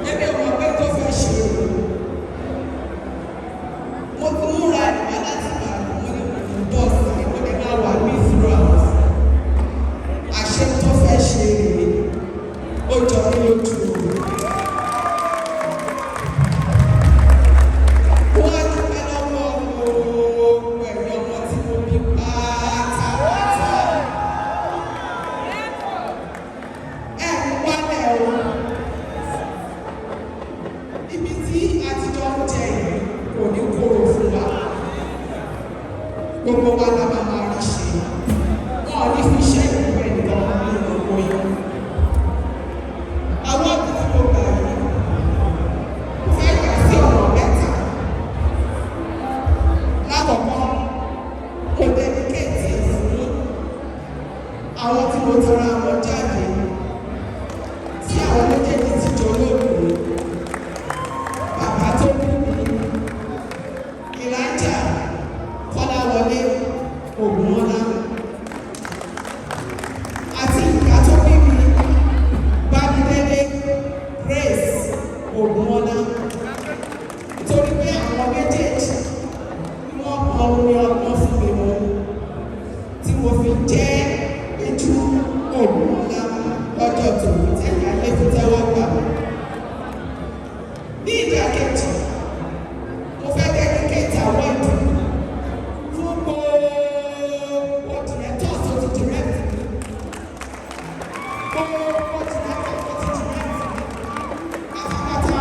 Ẹbí ọmọ pé tó fẹ́ ṣe mo ti múra ìwà láti máa mo ní bọ́ọ̀sì ìpínlẹ̀ máa wà ní throughout. Àṣẹ tó fẹ́ ṣe rèé ó jọ ní lójú o. Wọ́n á dúpẹ́ lọ́wọ́ gbogbo ẹ̀yìn ọmọ tí mo bí pátápátá. Ẹ̀ ń wálẹ̀ o. Ibi tí àtijọ́ ń jẹ yìí kò ní kóró fún wa. Gbogbo wa la máa rí ṣe. Wọ́n ò ní fi ṣe ìlú ẹnìkan nínú gbogbo yìí. Àwọn ọ̀dọ́ tí mo gbà yìí fẹ́ yà sí ọ̀nà mẹ́ta. Lákọ̀ọ́kọ́, mo dẹ́díkéètì fún àwọn tí mo tara wọn jáde tí àwọn méjèèjì ti jọ lóògùn. Bàbá tó bí mi, Elijah Kọ́láwọlé Ògúnmọ́lá. Àti ìyá tó bí mi, Bámidélé Grace Ògúnmọ́lá. Nítorí pé àwọn méjèèjì ni wọ́n pọn omi ọgbọ́n fún mi mọ́ tí mo fi jẹ́ Péjú Ògúnmọ́lá lọ́jọ́ tòun tẹ̀lé ayé fi tẹ́wọ́ gbà mí. Ní ìdákẹ́jì, mo fẹ́ dẹ́díkéètì àwọn ìdùnnú fún gbogbo directors tó ti direct mi. Gbogbo directors tó ti direct mi. Pátápátá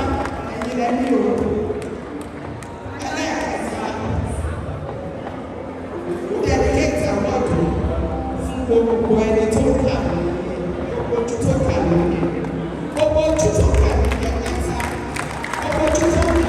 ẹ̀yin lẹ́ni o. Ẹlẹ́ẹ̀kẹta, mo dẹ́díkéètì àwọn ìdùnnú fún gbogbo ẹni